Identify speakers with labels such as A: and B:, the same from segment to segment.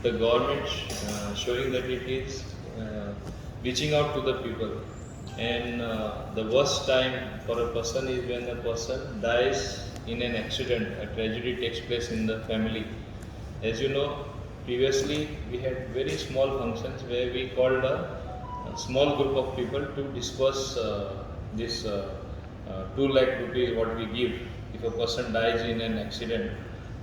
A: the government showing that it is reaching out to the people. And the worst time for a person is when a person dies in an accident, a tragedy takes place in the family. As you know, previously we had very small functions where we called a small group of people to disperse this 2 lakh rupees what we give if a person dies in an accident.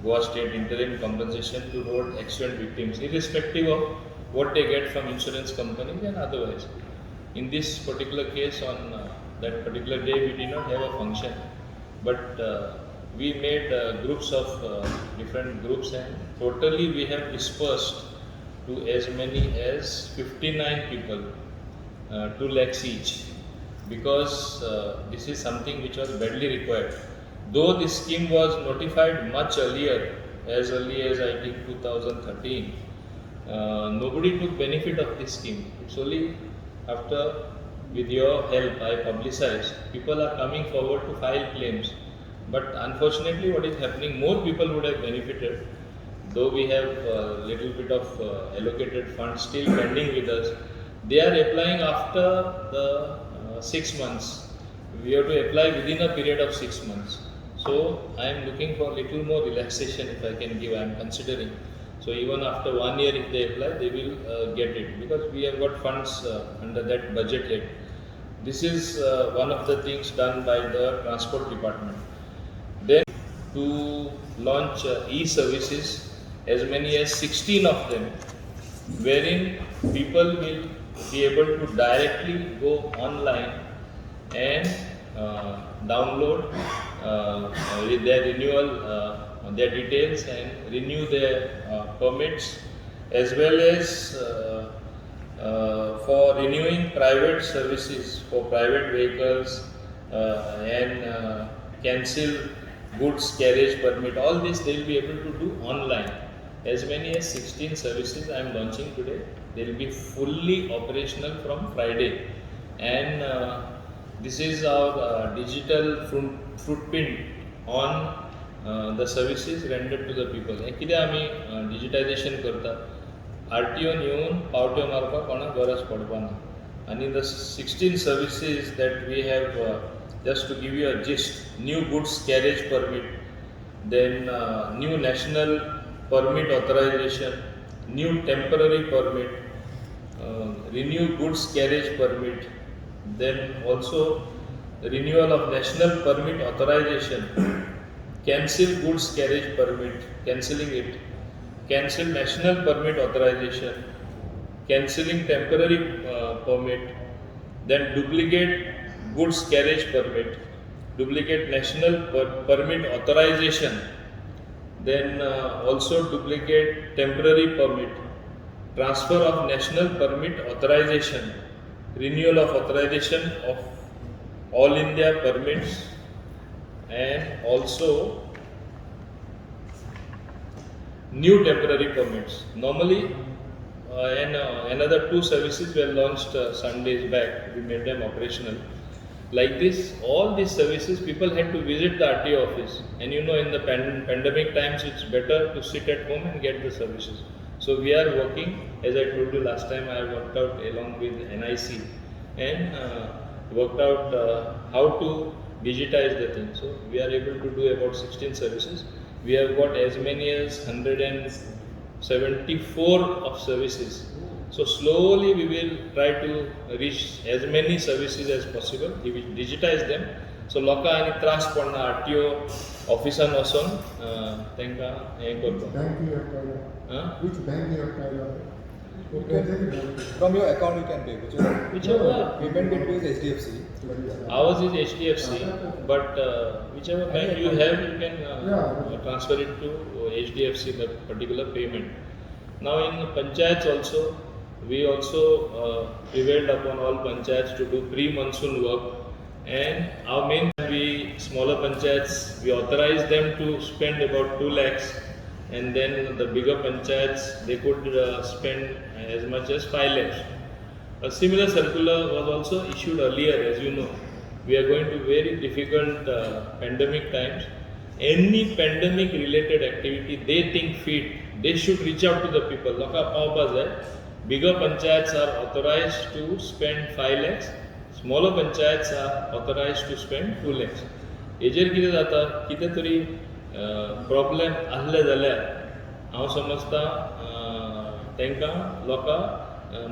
A: Goa State interim compensation to road accident victims, irrespective of what they get from insurance companies and otherwise. In this particular case, on that particular day, we did not have a function, but we made groups of different groups, and totally we have dispersed to as many as 59 people, 2 lakhs each, because this is something which was badly required. Though this scheme was notified much earlier, as early as I think 2013, nobody took benefit of this scheme. It's only after, with your help, I publicized, people are coming forward to file claims. But unfortunately, what is happening, more people would have benefited, though we have a little bit of allocated funds still pending with us. They are applying after the 6 months. We have to apply within a period of 6 months. So I am looking for a little more relaxation if I can give, I am considering. So even after 1 year if they apply, they will get it, because we have got funds under that budget head. This is one of the things done by the transport department. Then to launch e-services, as many as 16 of them, wherein people will be able to directly go online and download their renewal, their details and renew their permits, as well as for renewing private services for private vehicles and cancel goods carriage permit. All this they will be able to do online. As many as 16 services I am launching today. They will be fully operational from Friday, and this is our digital footprint on the services rendered to the people. हे कितें आमी digitization करता, RTO येवन पावट्यो मारपाक कोणाक गरज पडपाना. And in the 16 services that we have, just to give you a gist, new goods carriage permit, then new national permit authorization, new temporary permit, renew goods carriage permit, then also renewal of national permit authorization, cancel goods carriage permit, cancelling it, cancel national permit authorization, cancelling temporary permit, then duplicate goods carriage permit, duplicate national permit authorization, then also duplicate temporary permit, transfer of national permit authorization, renewal of authorization of all India permits, and also new temporary permits. Normally, and another 2 services were launched some days back. We made them operational. Like this, all these services, people had to visit the RTO office, and you know, in the pandemic times, it's better to sit at home and get the services. So we are working, as I told you last time, I worked out along with NIC and worked out how to digitize the thing. So we are able to do about 16 services. We have got as many as 174 of services. So slowly we will try to reach as many services as possible. We will digitize them. So लोकां आनी त्रास पडना RTO ऑफिसान वचून तांकां हें करपाक.
B: Which bank you have tied up?
C: From your account you can pay.
A: Whichever.
C: Payment gateway is HDFC.
A: Ours is HDFC, but whichever bank you have, you can transfer it to HDFC, the particular payment. Now in panchayats also, we also prevailed upon all panchayats to do pre-monsoon work, and our main, smaller panchayats, we authorize them to spend about 2 lakhs, and then the bigger panchayats, they could spend as much as 5 lakhs. A similar circular was also issued earlier. As you know, we are going to very difficult pandemic times. Any pandemic related activity they think fit, they should reach out to the people. Loka पावपाक जाय. Bigger panchayats are authorized to spend 5 lakhs. Smaller panchayats are authorized to spend 2 lakhs. हेजेर कितें जाता कितें तरी problem आसले जाल्यार हांव समजता तांकां लोकांक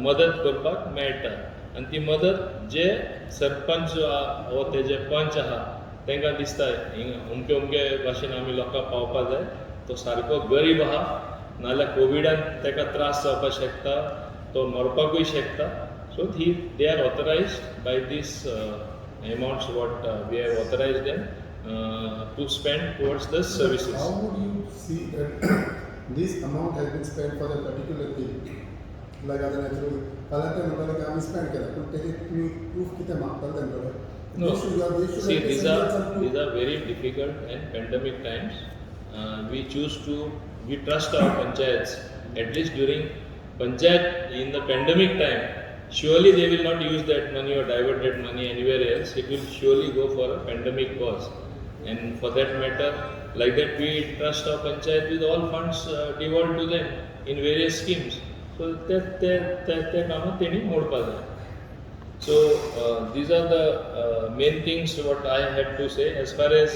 A: मदत करपाक मेळटा आनी ती मदत जे सरपंच वो तेजे पंच आहा तांकां दिसता अमके अमके भाशेन आमी लोकांक पावपाक जाय तो सारको गरीब आहा नाजाल्यार कोविडान ताका त्रास जावपाक शकता तो मरपाकूय शकता so they are authorised by these amounts what we have authorized them to spend towards the services.
B: How would you see that this amount has been spent for a particular thing? Like other natural, पहले तो मतलब कि हम spend करा, तो तेरे proof कितने मांगता है तेरे?
A: No.
B: They
A: See,
B: should
A: these
B: have
A: are very difficult and pandemic times. We trust our panchayats. At least during panchayat in the pandemic time, surely they will not use that money or divert that money anywhere else. It will surely go for a pandemic cause. And for that matter, like that, we trust our panchayat with all funds devolved to them in various schemes. So that काम तेणी मोडपा जाय. So these are the main things what I had to say. As far as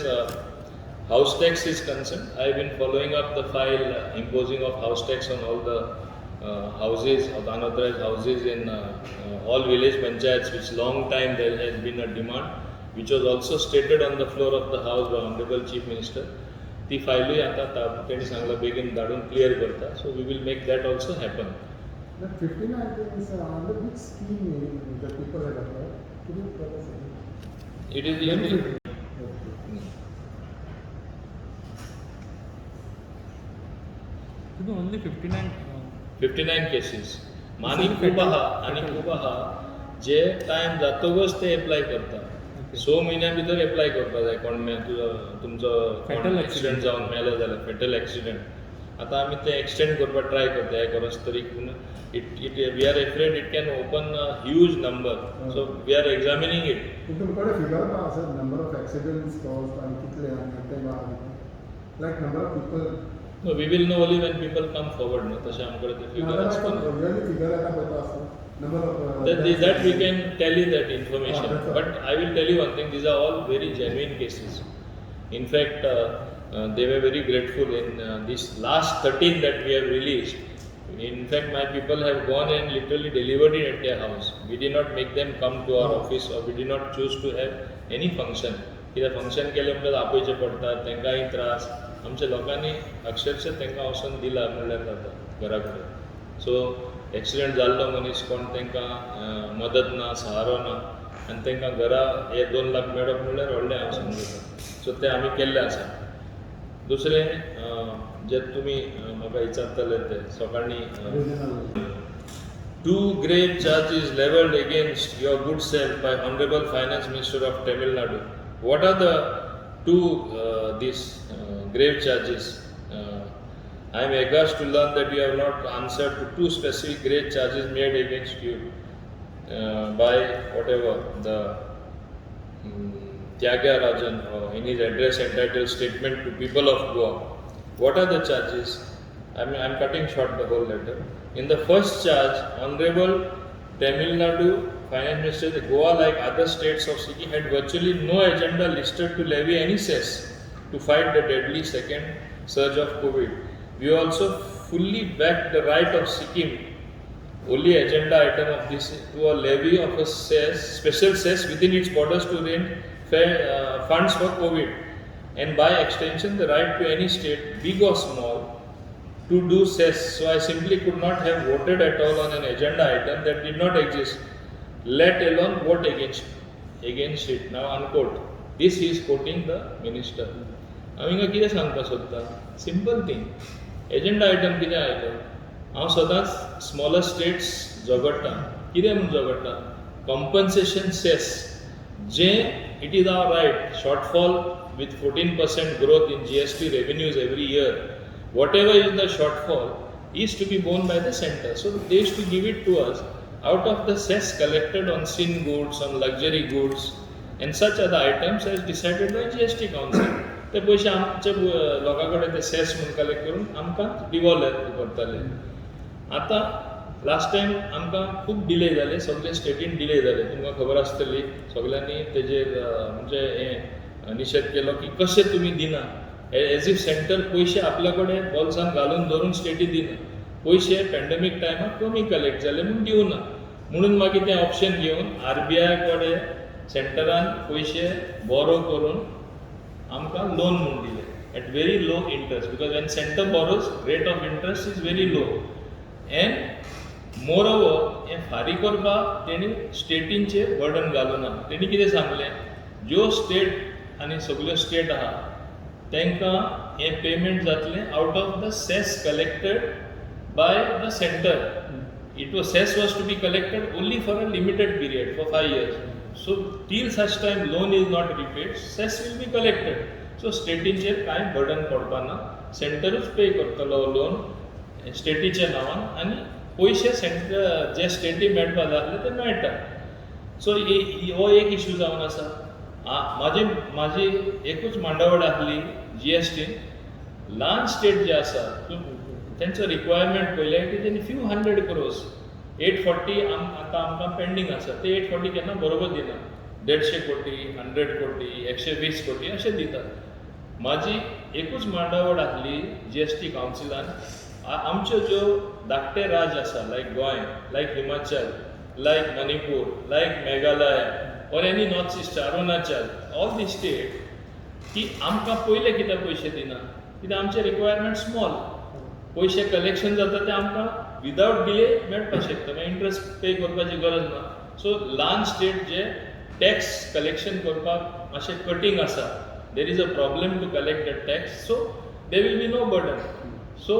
A: house tax is concerned, I have been following up the file imposing of house tax on all the houses or the unauthorized houses in all village panchayats, which long time there has been a demand, which was also stated on the floor of the house by Honorable Chief Minister. ती फायलूय आता तेणी सांगला बेगीन धाडून clear करता. So we will make that also happen.
B: That 59 is under which scheme the people have applied? Could you tell us again?
A: It is
D: only 59
A: 59 cases. आणि खूप आहा जे time जातकच ते एप्लाय करता. 6 म्हयन्या भितर एप्लाय करपाक जाय कोण तुमचो एक्सिडेंट जावन मेलो जाल्यार फेटल एक्सिडेंट आतां आमी ते एक्सटेंड करपाक ट्राय करता एक वर्स तरी पूण we are afraid it can open huge number so we are examining it.
B: तुमकडे फिगर आसा नंबर ऑफ एक्सिडेंट्स कॉज्ड आनी कितले आनी ते like number of people.
A: No, we will know only when people come forward. No, तशें आमकडे ते figure आसता. That we can tell you that information. But I will tell you one thing. These are all very genuine cases. In fact, they were very grateful in this last 13 that we have released. In fact, my people have gone and literally delivered it at their house. We did not make them come to our office or we did not choose to have any function. कित्याक function केलें म्हणल्यार आपोवचें पडटा तांकांय त्रास. आमच्या लोकांनी अक्षरशः तांकां वचून दिला म्हणल्यार जाता घरा कडेन. सो एक्सिडेंट जाल्लो मनीस कोण तांकां मदत ना सहारो ना आनी तांकां घरा 1-2 लाख मेळप म्हणल्यार व्हडलें हांव समजता. सो तें आमी केल्लें आसा. दुसरें जे तुमी म्हाका विचारतले ते सकाळीं 2 grave charges leveled against your good self by Honorable Finance Minister of Tamil Nadu. What are the 2 these grave charges? I am aghast to learn that you have not answered to 2 specific grave charges made against you by whatever the Tyagarajan in his address entitled Statement to People of Goa. What are the charges? I am cutting short the whole letter. In the first charge, Honorable Tamil Nadu Finance Minister, the Goa, like other states of Sikkim, had virtually no agenda listed to levy any cess to fight the deadly second surge of COVID. We also fully backed the right of Sikkim, only agenda item of this, to a levy of a cess, special cess within its borders to raise funds for COVID, and by extension the right to any state, big or small, to do cess. So I simply could not have voted at all on an agenda item that did not exist, let alone vote against it. Now unquote. This he is quoting the minister. हांवें कितें सांगपाक सोदता simple thing agenda item कितें आयलो हांव सदांच smaller states झगडटा कितें म्हूण झगडटा कॉम्पन्सेशन सेस जें it is our right shortfall with 14% growth in GST revenues every year, whatever is the shortfall is to be borne by the center. So they used to give it to us out of the cess collected on sin goods, on luxury goods and such other items as decided by GST Council. ते पयशे आमचे लोकां कडेन ते cess म्हणून collect करून आमकां devolve करताले. आतां लास्ट टायम आमकां खूब डिले जाले, सगळे स्टेटीन डिले जाले. तुमकां खबर आसतली, सगळ्यांनी तेजेर म्हणजे हें निशेध केलो की कशें तुमी दिना, एज इफ सेंटर पयशे आपल्या कडेन बॉल्सान घालून धरून स्टेटी दिना. पयशे पॅन्डेमीक टायमार कमी कलेक्ट जाले म्हूण दिवना. म्हणून मागीर तें ऑप्शन घेवन RBI कडेन सेंटरान पयशे बोरो करून आमकां लोन म्हूण दिले at very low interest, because when centre borrows rate of interest is very low. And moreover हें फारीक करपाक तेणी स्टेटींचेर बर्डन घालूना. तेणी कितें सांगलें, ज्यो स्टेट आनी सगळ्यो स्टेट आहा तांकां हें पेमेंट जातलें out of the cess collected by the centre. It was cess was to be collected only for a limited period, for 5 years. So till such time loan is not repaid, cess will be collected. So स्टेटीचेर कांय burden पडपाना, सेंटरूच पे करतलो loan स्टेटीच्या नांवान आनी पयशे centre जे स्टेटी मेळपा जाय आसले ते मेळटा. सो हो एक इश्यू जावन आसा. म्हाजी एकूच मांडावळ आसली GST. ल्हान स्टेट जे आसा तेंचो रिक्वायरमेंट पयले की तेणी फ्यू 100 crores 840 आतां आमकां पेंडींग आसा. ते 840 केन्ना बरोबर दिना. 150 कोटी 100 कोटी 120 कोटी अशें दितात. म्हाजी एकूच मांडावळ आसली GST कावन्सिलान. आमच्यो ज्यो धाकटे राज्य आसा like Goem, like Himachal, like Manipur, like Meghalaya or any north east Arunachal, all the state की आमकां पयले कित्याक पयशे दिना, कित्याक आमचे रिक्वायरमेंट स्मॉल. पयशे कलेक्शन जाता ते आमकां विदावट डिले मेळपाक शकता, मागीर इंट्रस्ट पे करपाची गरज ना. सो ल्हान स्टेट जे टॅक्स कलेक्शन करपाक मातशें कठीण आसा, there is a problem to collect the tax, so they will be no burden. So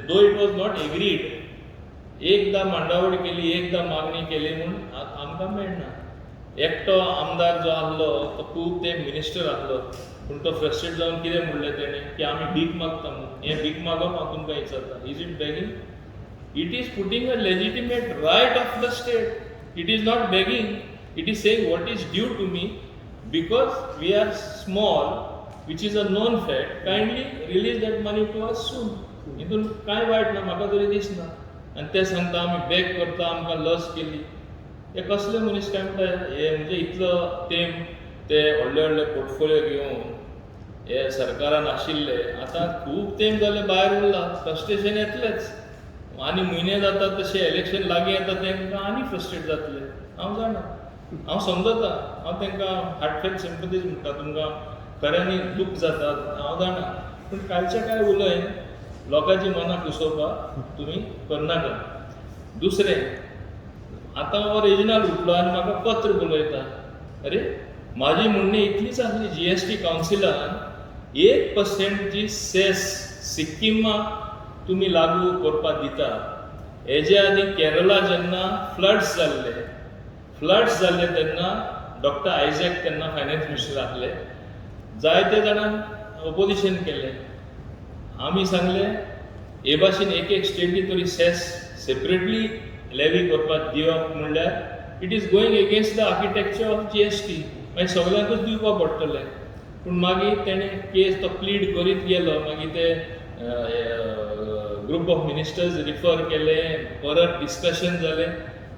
A: though it was not agreed, एकदां मांडावळ केली, एकदां मागणी केली म्हूण आमकां मेळना. एकटो आमदार जो आसलो तो खूब ते मिनिस्टर आसलो, पूण तो फ्रस्ट्रेट जावन कितें म्हणलें तेणें की आमी भीक मागता म्हणून. हें भीक मागप हांव तुमकां विचारता, is it begging? It is putting a legitimate right of the state. It is not begging, it is saying what is due to me because we are small, which is a known fact. Kindly release that money to us soon. हितून कांय वायट ना, म्हाका तरी दिसना. आनी ते सांगता आमी बॅक करता, आमकां लस केली. हे कसले मनीस काय म्हणटा, हे म्हणजे इतलो ते व्हडले व्हडले पोर्टफोलियो घेवन हे सरकारान आशिल्ले आतां खूब तेंप जाले भायर उरला. फ्रस्ट्रेशन येतलेच आनी म्हयने जाता तशें इलेक्शन लागीं येता तांकां आनी फ्रस्ट्रेट जातले. हांव जाणा, हांव समजता, हांव तांकां हार्टफेल सिंपथीज म्हणटा, तुमकां खऱ्यांनी दूख जाता, हांव जाणा. पूण कालचें काय उलयन लोकांची मनां कुसोवपाक तुमी करनाका. दुसरें, आतां हो रेजिनाल उठलो आनी म्हाका पत्र बरयता, अरे म्हाजी म्हणणी इतलीच आसली GST कावन्सिलान 1% जी सेस सिक्किमाक तुमी लागू करपाक दिता. हेजे आदी केरला जेन्ना फ्लड्स जाल्ले तेन्ना डॉक्टर आयझॅक तेन्ना फायनान्स मिनिस्टर आसले, जायते जाणांक ऑपोजिशन केलें. आमी सांगलें हे भाशेन एक स्टेटी तरी सेस सेपरेटली लेवी करपाक दिवप म्हणल्यार it is going against the architecture of GST. मागीर सगळ्यांकूच दिवपाक पडटलें. पूण मागीर तेणें केस तो प्लीड करीत गेलो. मागीर ते ग्रूप ऑफ मिनिस्टर्स रिफर केले, परत डिस्कशन जालें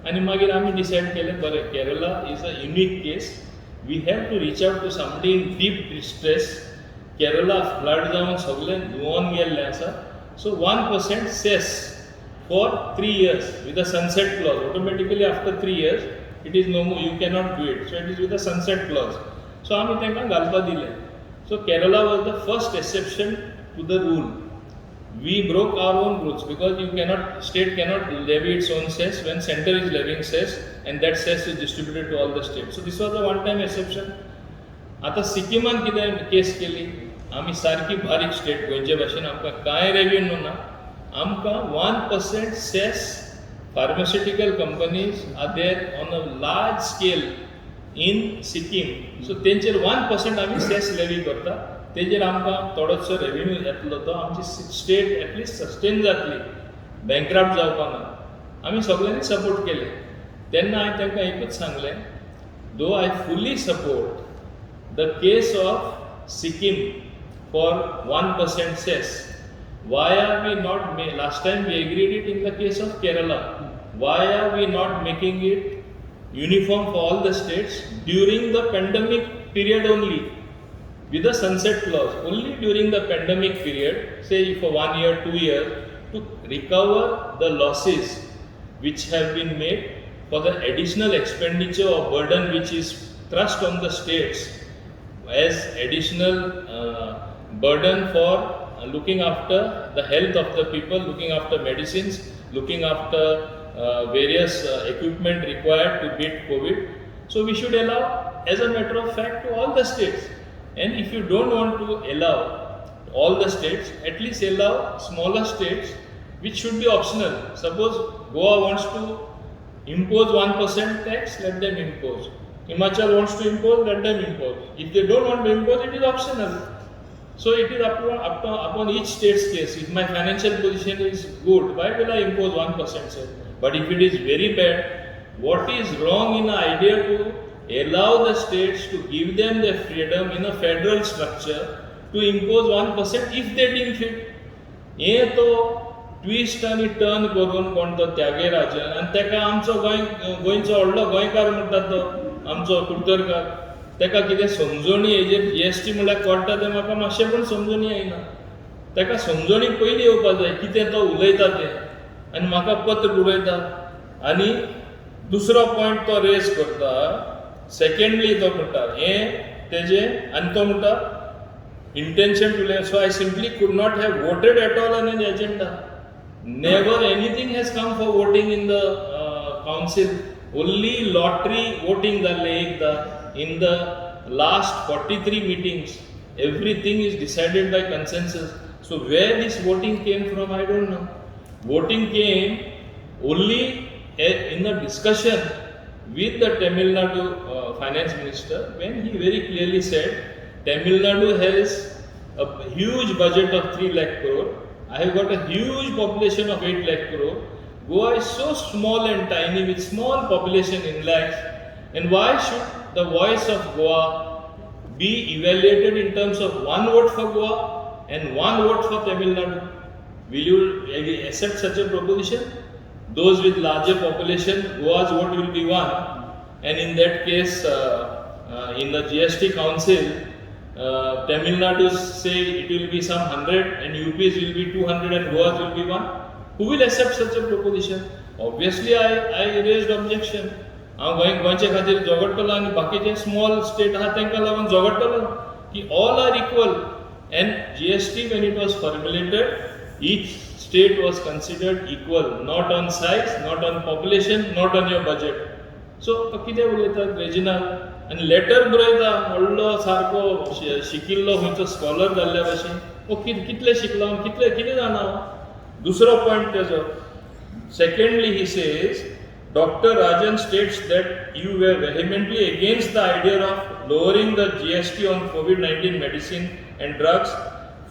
A: आनी मागीर आमी डिसायड केलें, बरें Kerala is a unique case, we have to reach out to somebody in deep distress. Kerala flood जावन सगळें धुंवन गेल्लें आसा. So 1% cess for 3 years with a sunset clause. Automatically after 3 years it is no more, you cannot do it. So it is with a sunset clause. So आमी तांकां घालपा दिलें. So Kerala was the first exception to the rule. We broke our own rules because state cannot levy its own cess when center is levying cess and that cess is distributed to all the states. So this was a one time exception. आता सिक्किमान कितें case केली, आमी सारकी बारीक state गोंयचे भाशेन, आमकां कांय रेव्हेन्यू ना, आमकां 1% cess pharmaceutical companies are there on a large scale in Sikkim. So तेंचेर 1% आमी सेस लेवी करता. तेजेर आमकां थोडोसो रेव्हेन्यू येतलो, तो आमची स्टेट एटलिस्ट सस्टेन जातली, बँकक्रप्ट जावपा ना. आमी सगळ्यांनी सपोर्ट केलें. तेन्ना हांवें तांकां एकूच सांगलें, though I fully support the case of Sikkim for 1% cess. Why are we not, last time we agreed it in the case of Kerala. Why are we not making it uniform for all the states during the pandemic period only? With a sunset clause, only during the pandemic period, say for 1 year, 2 years, to recover the losses which have been made for the additional expenditure or burden which is thrust on the states as additional burden for looking after the health of the people, looking after medicines, looking after various equipment required to beat COVID. So we should allow, as a matter of fact, to all the states. And if you don't want to allow all the states, at least allow smaller states which should be optional. Suppose Goa wants to impose 1% tax, let them impose. Himachal wants to impose, let them impose. If they don't want to impose, it is optional. So it is upon each state's case. If my financial position is good, why will I impose 1% tax? But if it is very bad, what is wrong in the idea to allow the states to give them their freedom in a federal structure to impose 1% if they deem fit? हे तो twist आणि turn करून कोण तो त्यागराजन आनी तेका आमचो गोंयचो व्हडलो गोंयकार म्हणटा तो आमचो कुडतरकार, तेका कितें समजणी हेजेर जीएसटी म्हळ्यार कोर्टा तें म्हाका मातशें पण समजणी येयना. तेका समजणी पयलीं येवपाक जाय कितें तो उलयता तें, आनी म्हाका पत्र बरयता आनी दुसरो पॉयंट तो रेज करता. सेकेंडली तो म्हणटा हें तेजें आनी तो म्हणटा intention to learn. So I simply could not have voted at all on an agenda. Never anything has come for voting in the council. Only lottery voting in the last 43 meetings. Everything is decided by consensus. So where this voting came from, I don't know. Voting came only in a discussion with the Tamil Nadu finance minister when he very clearly said Tamil Nadu has a huge budget of 3 lakh crore. I have got a huge population of 8 lakh crore. Goa is so small and tiny with small population in lakhs. And why should the voice of Goa be evaluated in terms of 1 vote for Goa and 1 vote for Tamil Nadu? Will you accept such a proposition? Those with larger population, Goa's vote will be 1. And in that case, in the GST council, Tamil Nadu say it will be some 100 and UPs will be 200 and Goa's will be 1. Who will accept such a proposition? Obviously I raised objection. हांव गोंयचे खातीर झगडटलो आनी बाकीचे small state आहा तांकां लागून झगडटलो की all are equal. And GST when it was formulated, each state was considered equal, not on size, not on population, not on your budget. So तो कितें उलयतात रेजिनल आनी लेटर बरयता व्हडलो सारको शिकिल्लो खंयचो स्कॉलर जाल्ल्या भशेन. कितले शिकलो कितें जाणा. दुसरो पॉयंट तेजो. Secondly, he says, Dr. Rajan states that you were vehemently against the idea of lowering the GST on COVID-19 medicine and drugs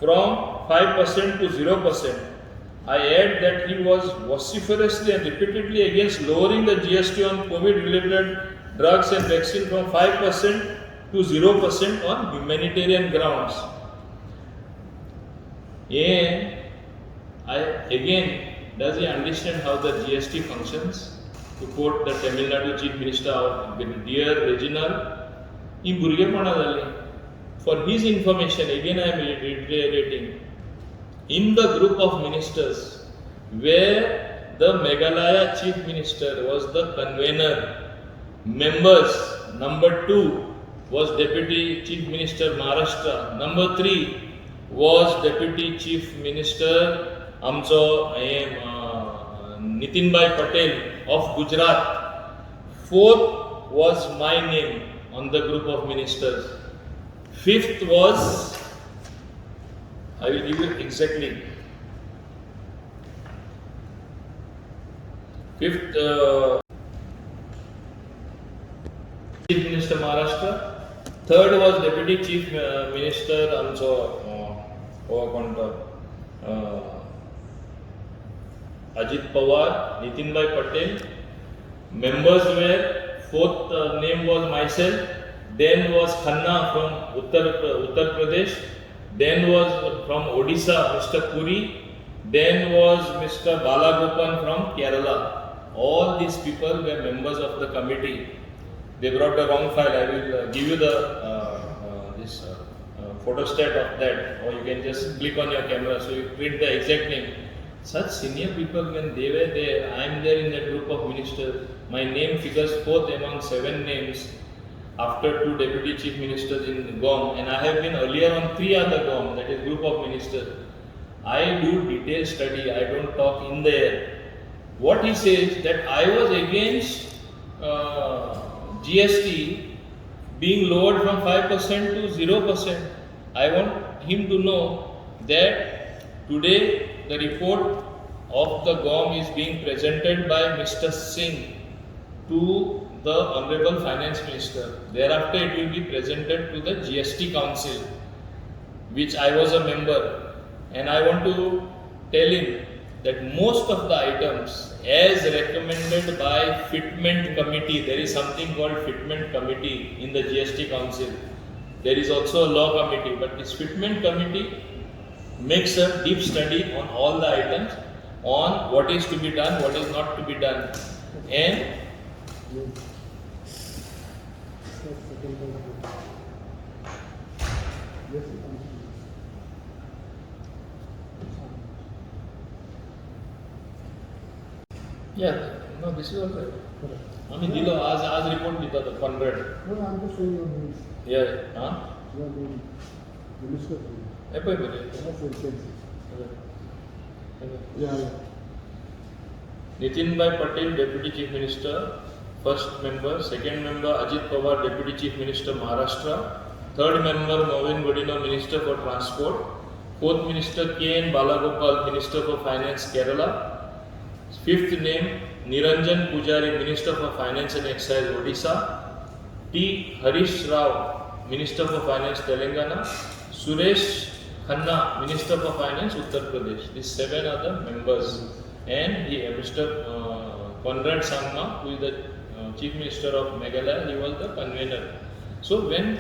A: from 5% to 0%. I add that he was vociferously and repeatedly against lowering the GST on COVID-related drugs and vaccine from 5% to 0% on humanitarian grounds. Does he understand how the GST functions? To quote the Tamil Nadu Chief Minister, dear Reginald, he भुरगेपणा जालें. For his information, again I am reiterating, in the group of ministers where the Meghalaya Chief Minister was the convener, members, number 2 was Deputy Chief Minister Maharashtra, number 3 was Deputy Chief Minister Amcho Nitinbhai Patel of Gujarat. 4th was my name on the group of ministers. 5th was, I will give you exactly. 5th Chief Minister Maharashtra. 3rd was Deputy Chief Minister Amcho Ajit Pawar, Nitinbhai Patel. Members were, 4th name was myself, then was Khanna from Uttar Pradesh, then was from Odisha Mr. Puri, then was Mr. Balagopan from Kerala. All these people were members of the committee. They brought the wrong file. I will give you the photostat of that, or you can just click on your camera so you print the exact name. Such senior people, when they were there, I am there in that group of ministers. My name figures fourth among 7 names after 2 deputy chief ministers in GOM, and I have been earlier on 3 other GOM, that is group of ministers. I do detailed study, I don't talk in the air. What he says that I was against GST being lowered from 5% to 0%. I want him to know that today the report of the GOM is being presented by Mr. Singh to the Honorable Finance Minister. Thereafter it will be presented to the GST Council, which I was a member, and I want to tell him that most of the items as recommended by Fitment Committee, there is something called Fitment Committee in the GST Council. There is also a law committee, but this Fitment Committee makes a deep study on all the items, on what is to be done, what is not to be done. And yeah, no, this is all right. आम्ही दिलो आज report दिता तो 100.
B: No, I'm just saying your names.
A: Yeah, huh?
B: Your name. Minister.
A: एपय बरे.
B: Yes, yes, yes. Yeah.
A: Nitin Bhai Patel, Deputy Chief Minister, first member. Second member Ajit Pawar, Deputy Chief Minister, Maharashtra. Third member Navin Godino, Minister for Transport. Fourth Minister K.N. Balagopal, Minister for Finance, Kerala. Fifth name Niranjan Pujari, Minister for Finance and Excise, Odisha. T. Harish Rao, Minister for Finance, Telangana. Suresh Khanna, Minister for Finance, Uttar Pradesh. These 7 are the members. And Mr. Conrad Sangma, who is the Chief Minister of Meghalaya, he was the convener. So when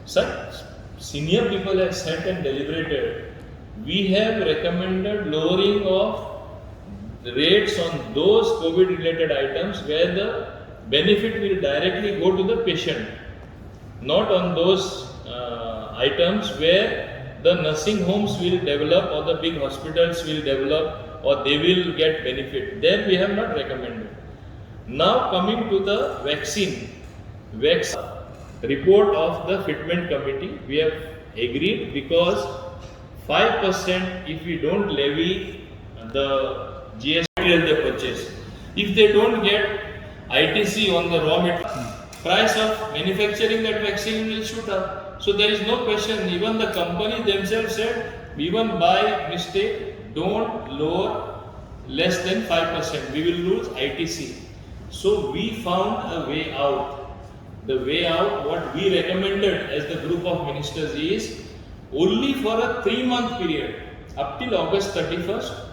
A: such senior people have sat and deliberated, we have recommended lowering of the rates on those COVID related items where the benefit will directly go to the patient, not on those items where the nursing homes will develop or the big hospitals will develop or they will get benefit. There we have not recommended. Now coming to the vaccine report of the Fitment Committee, we have agreed because 5% if we don't levy the GST they purchase. If they don't get ITC on the raw material, price of manufacturing that vaccine will shoot up. So there is no question, even the company themselves said, even by mistake, don't lower less than 5%, we will lose ITC. So we found a way out. The way out, what we recommended as the group of ministers is, only for a 3-month period, up till August 31st,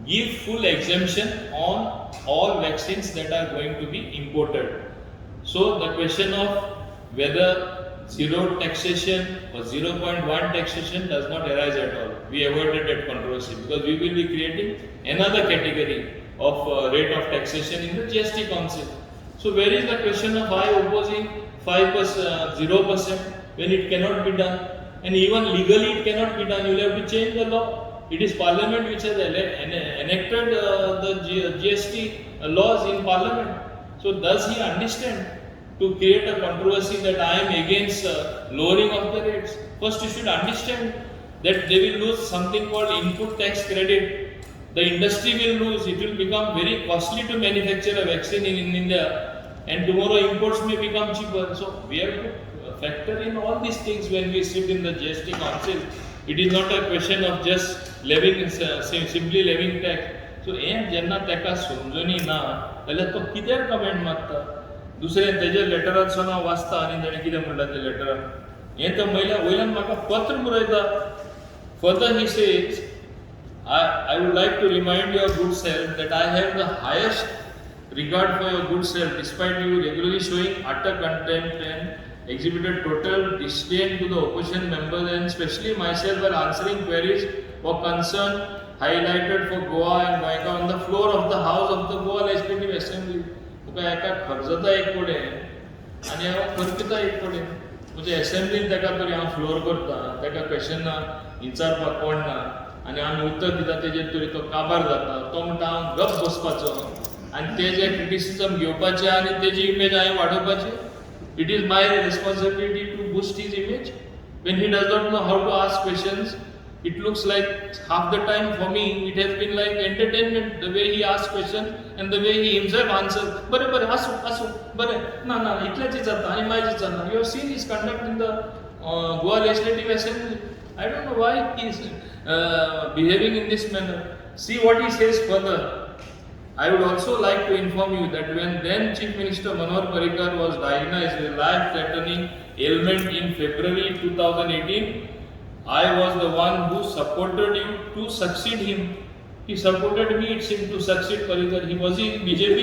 A: give full exemption on all vaccines that are going to be imported. So the question of whether 0 taxation or 0.1 taxation does not arise at all. We avoided that controversy because we will be creating another category of rate of taxation in the GST Council. So where is the question of why opposing 5%, 0% when it cannot be done? And even legally it cannot be done. You will have to change the law. It is Parliament which has enacted the GST laws in Parliament. So does he understand to create a controversy that I am against lowering of the rates? First you should understand that they will lose something called input tax credit. The industry will lose. It will become very costly to manufacture a vaccine in India, and tomorrow imports may become cheaper. So we have to factor in all these things when we sit in the GST Council. It is not a question of just levying, simply levying tax. So जेन्ना ताका समजूनी ना जाल्यार तो कित्याक comment मारता? दुसरें तेजे लेटरांतसून हांव वाचता आनी ताणें कितें म्हणलां त्या लेटरान. हें तर वयल्यान म्हाका पत्र बरयता. Further he says, I would like to remind your good self that I have the highest regard for your good self despite you regularly showing utter contempt and exhibited total disdain to the opposition members and especially myself while answering queries for concern highlighted for Goa and Goenka on the floor of the House of the Goa Legislative Assembly. तुका एका खर्चता एक कडेन आनी हांव करपिता एक कडेन म्हणजे असेंब्लीन ताका तरी हांव फ्लोर करता ताका क्वेश्चन विचारपाक कोण ना आनी आमी उत्तर दिता तेजेर तरी तो काबार जाता तो म्हणटा हांव गप बसपाचो आनी तेजे क्रिटिसिजम घेवपाचें आनी तेजी इमेज हांवें वाडोवपाची. It is my responsibility to boost his image. When he does not know how to ask questions, it looks like half the time for me it has been like entertainment the way he asks questions and the way he himself answers. Bare bare hasu bare na itlachi jata ani mai jata. You have seen his conduct in the Goa Legislative Assembly. I don't know why he is behaving in this manner. See what he says further. I would also like to inform you that when then Chief Minister Manohar Parrikar was diagnosed with life-threatening ailment in February 2018, I was the one who supported you to succeed him. He supported me, it seemed, to succeed Parrikar. Was he in BJP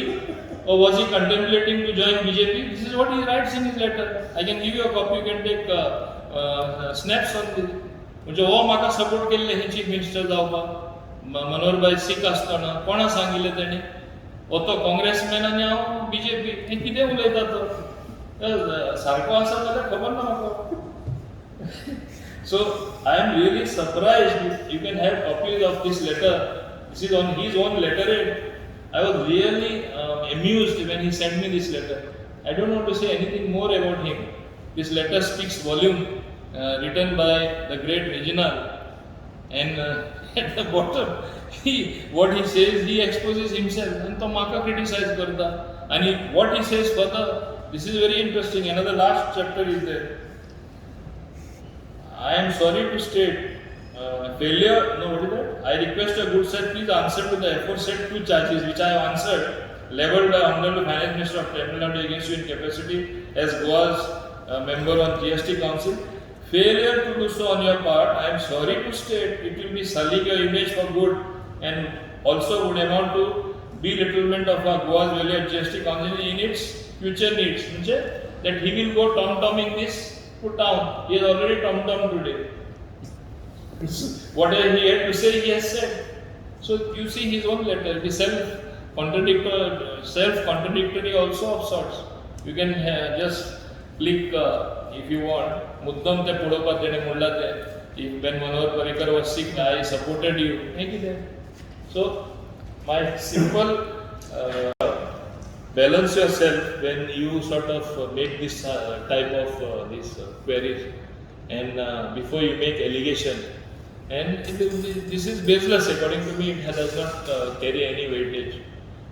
A: or was he contemplating to join BJP? This is what he writes in his letter. I can give you a copy, you can take snaps on this. म्हणजे हो म्हाका support केल्ले हे chief minister जावपाक मनोहर भाई सीख आसतना कोणा सांगिल्लें तेणी हो तो काँग्रेसमॅन आनी हांव बीजेपी हे कितें उलयता तो सारको आसा जाल्यार खबर ना म्हाका. So I am really surprised. You can have copies of this letter. This is on his own letterhead. I was really amused when he sent me this letter. I don't want to say anything more about him. This letter speaks volume, written by the great Reginald. And at the bottom, what he says, he exposes himself. And to maka criticize karta. And what he says further, this is very interesting. Another last chapter is there. I am sorry to state, failure, no, what is that? I request a good sir, please answer to the aforesaid two charges which I have answered, leveled by Honorable Finance Minister of Tamil Nadu against you in capacity as Goa's member on GST Council. Failure to do so on your part, I am sorry to state, it will be sullying your image for good and also would amount to belittlement of our Goa's value at GST Council in its future needs. That he will go tom-tomming this to town. He has already tom-tommed today. Whatever he had to say, he has said. So you see his own letter. It is self-contradictory also of sorts. You can just click if you want. मुद्दम ते पळोवपाक तेणे म्हणला ते when Manohar Parrikar was sick, I supported you. So my simple balance yourself when you sort of make this type of these queries and before you make allegation. And this is baseless according to me. It does not carry any weightage.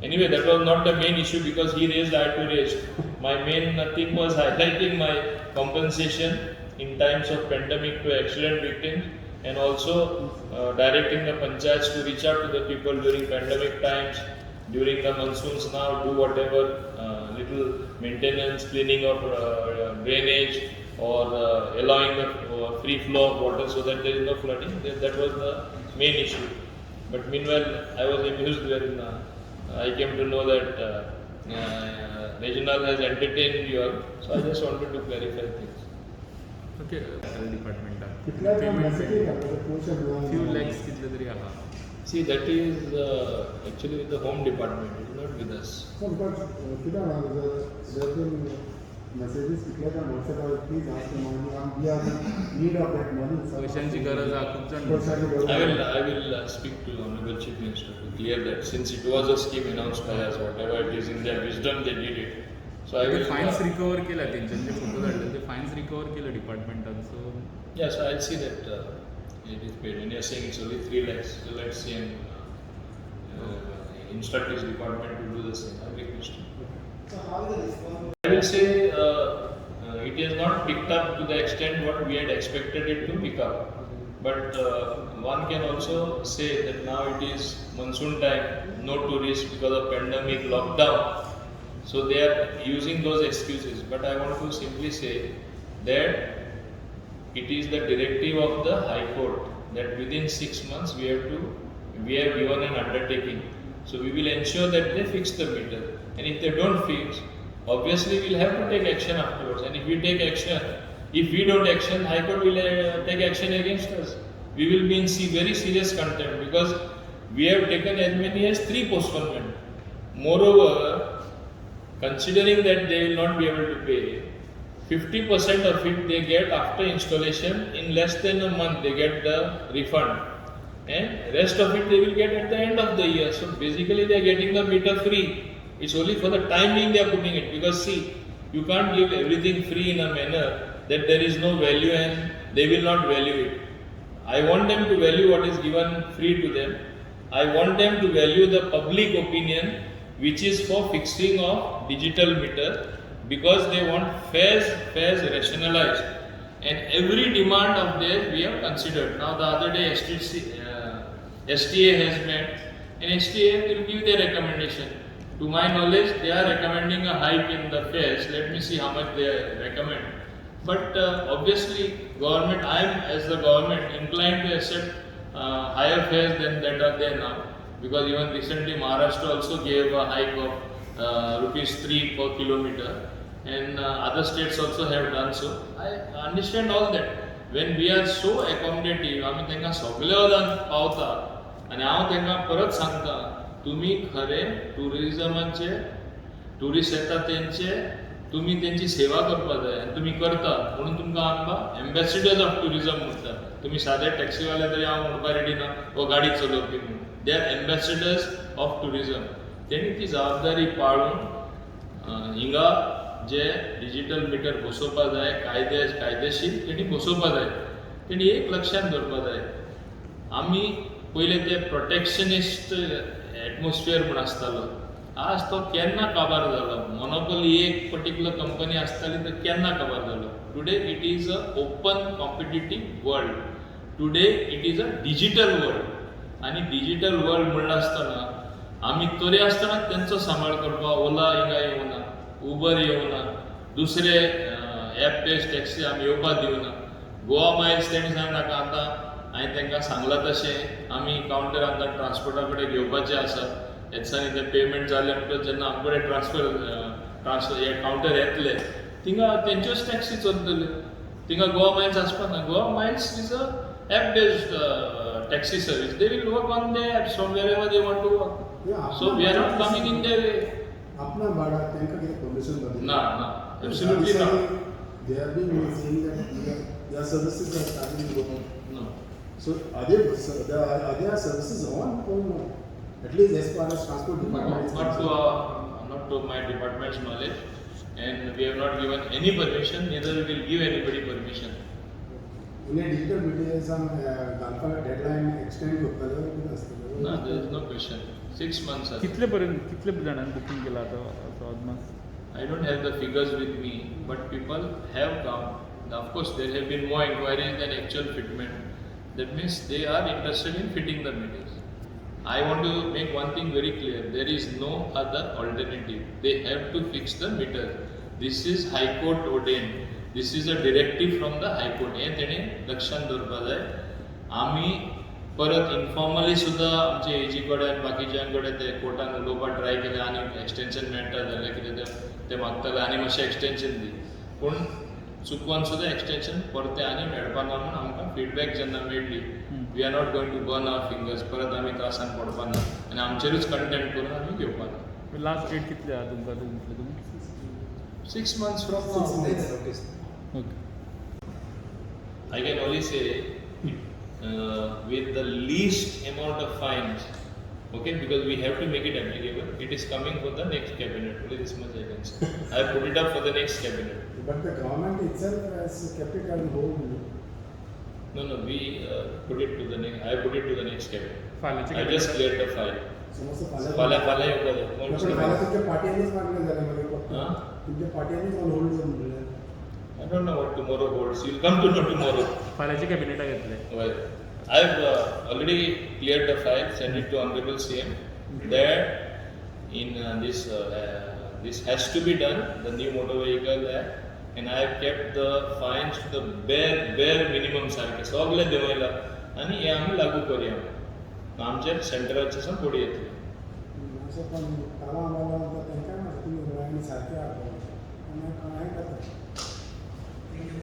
A: Anyway, that was not the main issue because he raised, I had to raise. My main thing was highlighting my compensation in times of pandemic to accident victims and also directing the panchayats to reach out to the people during pandemic times, during the monsoons now, do whatever little maintenance, cleaning of drainage or allowing the free flow of water so that there is no flooding. That was the main issue. But meanwhile, I was amused when I came to know that Reginald has entertained you all. So I just wanted to clarify things.
D: Okay department
B: कितल्या message
D: few lakhs कितले तरी आहा.
A: See, that is actually with the Home Department, it is not with us.
B: messages declared on WhatsApp, please ask the money. We are in need of that money.
D: पैशांची गरज आहे खूप जण.
A: I will speak to Honorable Chief Minister to clear that since it was a scheme announced by us, whatever it is in their wisdom they did it. So I will.
D: Fines recover केल्या त्यांच्यानी जे photo काढले ते fines recover केलं डिपार्टमेंटान. सो
A: Yes, I'll see that it is paid. And you're saying it's only 3 lakhs. So let's see and instruct his department to do the same. I request him. I will say it is not picked up to the extent what we had expected it to pick up. But one can also say that now it is monsoon time, no tourists because of pandemic lockdown. So they are using those excuses. But I want to simply say that it is the directive of the High Court that within 6 months we have given an undertaking. So we will ensure that they fix the meter. And if they don't fix, obviously we'll have to take action afterwards. And if we take action, if we don't action, High Court will take action against us. We will be in very serious contempt because we have taken as many as 3 postponement. Moreover, considering that they will not be able to pay, 50% of it they get after installation. In less than a month they get the refund, and rest of it they will get at the end of the year. So basically they are getting the meter free. It's only for the time being they are putting it, because see, you can't give everything free in a manner that there is no value and they will not value it. I want them to value what is given free to them. I want them to value the public opinion which is for fixing of digital meter, because they want fares rationalized, and every demand of theirs we have considered. Now the other day STA has met, and STA will give their recommendation. To my knowledge, they are recommending a hike in the fares. Let me see how much they recommend. But obviously, government, I am as the government inclined to accept higher fares than that are there now, because even recently Maharashtra also gave a hike of ₹3 per kilometer, and other states also have done so. I understand all that. When we are so accommodative, आम्ही त्यांना सगळं पावता, आणि हांव त्यांना परत सांगता, तुम्ही खरे टुरिझमाचे, टुरिस्ट येतात त्यांचे, तुम्ही त्यांची सेवा करपाक जाय, आनी तुम्ही करता म्हणून तुमकां आमकां एम्बेसिडर्स ऑफ टुरिझम म्हणटात. तुम्ही सादे टॅक्सीवाले तरी हांव म्हणपा रेडी ना, वो गाडी चलोवपी म्हणून. They are ambassadors of tourism. त्यांनी ती जबाबदारी पाळून हिंगा जे डिजिटल मिटर बसोवपा जाय, कायदेशीर तेणी बसोवपा जाय. तेणी एक लक्षात दवरपा जाय, आमी पयले ते प्रोटेक्शनिस्ट एटमॉस्फियर म्हूण आसतालो, आज तो केन्ना काबार जालो. मोनोपोली एक पर्टिक्युलर कंपनी आसताली तो केन्ना काबार जालो. Today it is a open competitive world. Today it is a digital world. आनी डिजिटल वर्ल्ड म्हणटा आसतना आमी तरी आसतना तेंचो सांबाळ करपाक ओला हिंगा येवना, उबर येवना, दुसरे ॲप बेस्ड टॅक्सी आमी येवपाक दिवना. गोवा मायल्स तेणी सांग नाका, आतां हांवें तांकां सांगलां तशें आमी कावंटर आमकां ट्रान्सपोर्टा कडेन घेवपाचें आसा. येतसानी तें पेमेंट जालें म्हणटच जेन्ना आमचे कडेन ट्रान्सफर हे कावंटर येतले, थिंगा तेंच्योच टॅक्सी चलतल्यो. थिंगा गोवा मायल्स आसपाक ना. Goa Miles is a app based taxi service. They will work on their apps from wherever they want to work.
B: Yeah,
A: so we are not coming in their way.
B: अपना भाड़ा त्यांका कितें permission दिली?
A: ना, absolutely not.
B: They are being saying that their services are starting to go on.
A: No.
B: So are there services on or no? At least as far as transport department is concerned.
A: Not to my department's knowledge, and we have not given any permission. Neither we will give anybody permission.
B: In a digital mediation, घालपाक deadline extend करतले कितें आसतलें?
A: No, there is no question. 6 months.
E: कितले जाणांनी booking केला आता अदमास?
A: I don't have the figures with me, but people have come. Of course, there have been more inquiries than actual fitment. That means they are interested in fitting the meters. I want to make one thing very clear. There is no other alternative. They have to fix the meter. This is High Court ordained. This is a directive from the High Court. हे तेणे लक्षात दवरपाक जाय. आमी परत informally सुद्धा आमचे एजी कडेन बाकीच्यांकडे ते कोर्टान उलोवपाक ट्राय केले, आनी एक्सटेंशन मेळटा जाल्यार कितें ते मागताले आनी मातशें एक्सटेंशन दी, पूण चुकून सुद्धा एक्सटेंशन परते आनी मेळपा ना म्हणून आमकां फीडबॅक जेन्ना मेळ्ळी, we are not going to burn our fingers. परत आमी त्रासान पडपा ना आनी आमचेरूच कंटेंट करून आमी घेवपा ना.
E: लास्ट डेट कितले आहा तुमकां दितले तुमी?
A: 6 months from
B: 6
A: now.
B: months.
E: Okay.
A: I can only say with the least amount of fines, okay, because we have to make it applicable. It is coming for the next cabinet. Only this much I can say. I put it up for the next cabinet.
B: But the government itself has kept it on hold.
A: No, we put it to the next. I put it to the next cabinet.
E: फाल्याचे
A: I just cleared the file.
B: समस्या
A: फाल्या येवपा जाय. कोण
B: पण मला तुमच्या पार्टीनेच मागले झाले मध्ये
A: हां?
B: तुमच्या पार्टीनेच ऑन होल्ड जाऊन दिले.
A: I don't know what tomorrow holds. You'll come to know tomorrow.
E: फाल्याचे कॅबिनेटाक घेतले.
A: Well, I've already cleared the file, sent it to Honorable CM. That in this has to be done, the new motor vehicle act, and I have kept the fines to the bare minimum सारखे सगळे देवयला आणि हे आम्ही लागू करूया. आमच्या सेंटराचे सावन फुडें येतले.
B: असं पण काला आम्हाला त्यांना तुम्ही सारकें हाडपाक आनी हांव करता